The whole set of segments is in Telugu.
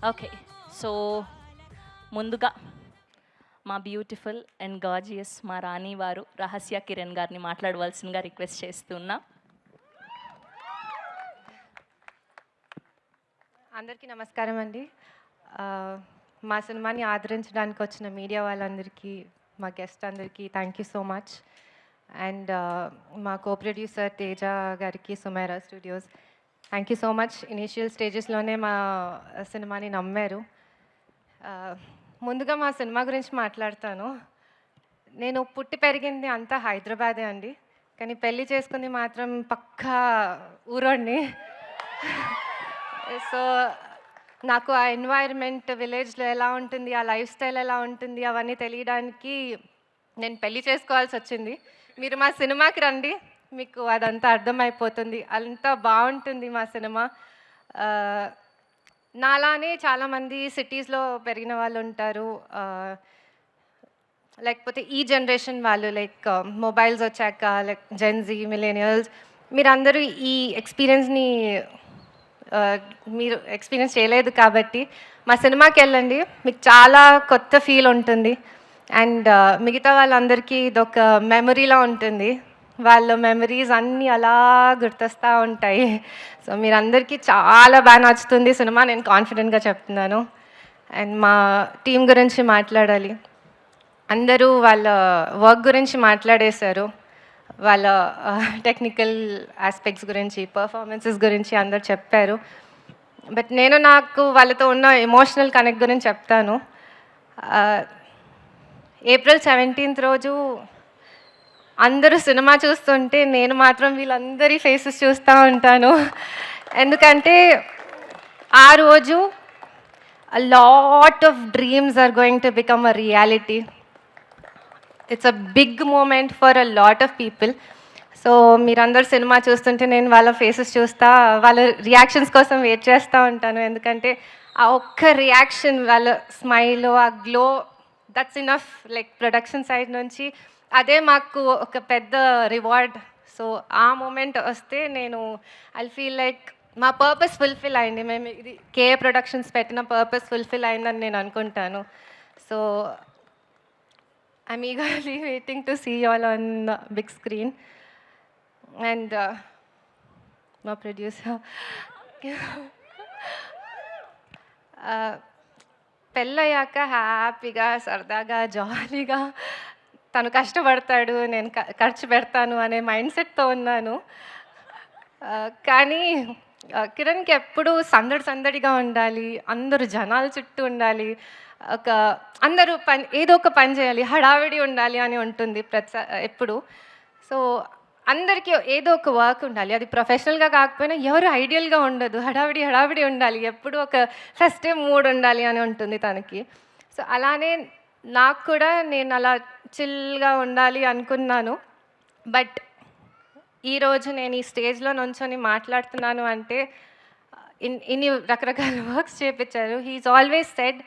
ఓకే. సో, ముందుగా మా బ్యూటిఫుల్ అండ్ గార్జియస్ మా రాణి వారు రహస్య కిరణ్ గారిని మాట్లాడవలసిందిగా రిక్వెస్ట్ చేస్తున్నా. అందరికీ నమస్కారం అండి. మా సినిమాని ఆదరించడానికి వచ్చిన మీడియా వాళ్ళందరికీ, మా గెస్ట్ అందరికీ thank you so much. And మా కో ప్రొడ్యూసర్ తేజ గారికి, Sumaira studios, thank you so much. Initial స్టేజెస్లోనే మా సినిమాని నమ్మారు. ముందుగా మా సినిమా గురించి మాట్లాడతాను. నేను పుట్టి పెరిగింది అంతా హైదరాబాదే అండి, కానీ పెళ్ళి చేసుకుంది మాత్రం పక్కా ఊరోడిని. సో నాకు ఆ ఎన్వైర్న్మెంట్ విలేజ్లో ఎలా ఉంటుంది, ఆ లైఫ్ స్టైల్ ఎలా ఉంటుంది, అవన్నీ తెలియడానికి నేను పెళ్లి చేసుకోవాల్సి వచ్చింది. మీరు మా సినిమాకి రండి, మీకు అదంతా అర్థమైపోతుంది. అంతా బాగుంటుంది మా సినిమా. నాలానే చాలామంది సిటీస్లో పెరిగిన వాళ్ళు ఉంటారు, లేకపోతే ఈ జనరేషన్ వాళ్ళు, లైక్ మొబైల్స్ వచ్చాక, లైక్ జెన్జీ, మిలేనియల్స్, మీరందరూ ఈ ఎక్స్పీరియన్స్ని మీరు ఎక్స్పీరియన్స్ చేయలేదు కాబట్టి మా సినిమాకి వెళ్ళండి, మీకు చాలా కొత్త ఫీల్ ఉంటుంది. అండ్ మిగతా వాళ్ళందరికీ ఇదొక మెమరీలా ఉంటుంది. వాళ్ళ మెమరీస్ అన్నీ అలా గుర్తొస్తూ ఉంటాయి. సో మీరందరికీ చాలా బాగా నచ్చుతుంది సినిమా, నేను కాన్ఫిడెంట్గా చెప్తున్నాను. అండ్ మా టీం గురించి మాట్లాడాలి. అందరూ వాళ్ళ వర్క్ గురించి మాట్లాడేశారు, వాళ్ళ టెక్నికల్ ఆస్పెక్ట్స్ గురించి, పర్ఫార్మెన్సెస్ గురించి అందరు చెప్పారు. బట్ నేను నాకు వాళ్ళతో ఉన్న ఎమోషనల్ కనెక్ట్ గురించి చెప్తాను. ఏప్రిల్ 17th రోజు అందరూ సినిమా చూస్తుంటే నేను మాత్రం వీళ్ళందరి ఫేసెస్ చూస్తూ ఉంటాను. ఎందుకంటే ఆ రోజు a lot of dreams are going to become a reality. It's a big moment for a lot of people. So మీరందరూ సినిమా చూస్తుంటే నేను వాళ్ళ ఫేసెస్ చూస్తా, వాళ్ళ రియాక్షన్స్ కోసం వెయిట్ చేస్తూ ఉంటాను. ఎందుకంటే ఆ ఒక్క రియాక్షన్, వాళ్ళ స్మైల్, ఆ glow, that's enough. Like production side నుంచి అదే మాకు ఒక పెద్ద రివార్డ్. సో ఆ మూమెంట్ వస్తే నేను ఐ ఫీల్ లైక్ మా పర్పస్ ఫుల్ఫిల్ అయింది. మేము ఇది కేఏ ప్రొడక్షన్స్ పెట్టిన పర్పస్ ఫుల్ఫిల్ అయిందని నేను అనుకుంటాను. So I'm eagerly waiting to see you all on the big screen. And my producer, పెళ్ళయ్యాక హ్యాపీగా, సరదాగా, జాలీగా తను కష్టపడతాడు, నేను ఖర్చు పెడతాను అనే మైండ్ సెట్తో ఉన్నాను. కానీ కిరణ్కి ఎప్పుడు సందడిగా ఉండాలి, అందరూ జనాల చుట్టూ ఉండాలి, అందరూ ఏదో ఒక పని చేయాలి, హడావిడి ఉండాలి అని ఉంటుంది ఎప్పుడు. సో అందరికీ ఏదో ఒక వర్క్ ఉండాలి, అది ప్రొఫెషనల్గా కాకపోయినా ఎవరు ఐడియల్గా ఉండదు, హడావిడి ఉండాలి, ఎప్పుడు ఒక ఫెస్టివ్ మూడ్ ఉండాలి అని ఉంటుంది తనకి. సో అలానే నాకు కూడా నేను అలా చిల్గా ఉండాలి అనుకున్నాను. బట్ ఈరోజు నేను ఈ స్టేజ్లో నుంచొని మాట్లాడుతున్నాను అంటే ఇన్ని రకరకాల వర్క్స్ చేయించారు. హీఈస్ ఆల్వేస్ సెడ్,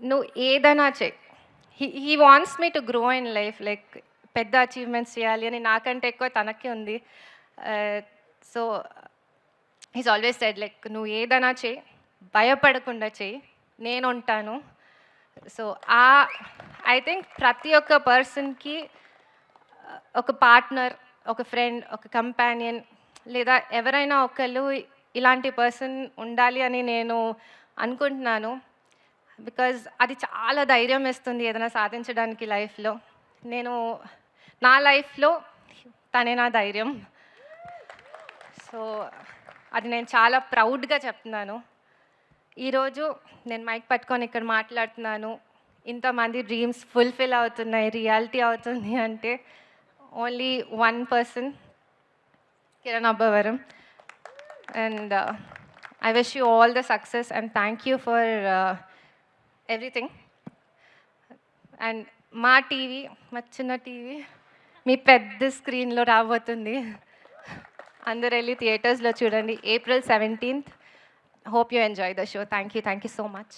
నువ్వు ఏదైనా చెయ్యి, he wants me to grow in life, like పెద్ద అచీవ్మెంట్స్ చేయాలి అని నాకంటే ఎక్కువ తనకి ఉంది. So he's always said, like నువ్వు ఏదైనా చెయ్యి, భయపడకుండా చెయ్యి, నేను ఉంటాను. సో ఐ థింక్ ప్రతి ఒక్క పర్సన్కి ఒక పార్ట్నర్, ఒక ఫ్రెండ్, ఒక కంపానియన్, లేదా ఎవరైనా ఒకళ్ళు ఇలాంటి పర్సన్ ఉండాలి అని నేను అనుకుంటున్నాను. బికాజ్ అది చాలా ధైర్యం ఇస్తుంది ఏదైనా సాధించడానికి లైఫ్లో. నా లైఫ్లో తనే నా ధైర్యం. సో అది నేను చాలా ప్రౌడ్గా చెప్తున్నాను. ఈరోజు నేను మైక్ పట్టుకొని ఇక్కడ మాట్లాడుతున్నాను, ఇంతమంది డ్రీమ్స్ ఫుల్ఫిల్ అవుతున్నాయి, రియాలిటీ అవుతుంది అంటే only one person, Kiran Abbavaram. And I wish you all the success and thank you for everything. And మా టీవీ, మా చిన్న టీవీ మీ పెద్ద స్క్రీన్లో రాబోతుంది. అందరు వెళ్ళి థియేటర్స్లో చూడండి. April 17th. Hope you enjoy the show. Thank you so much.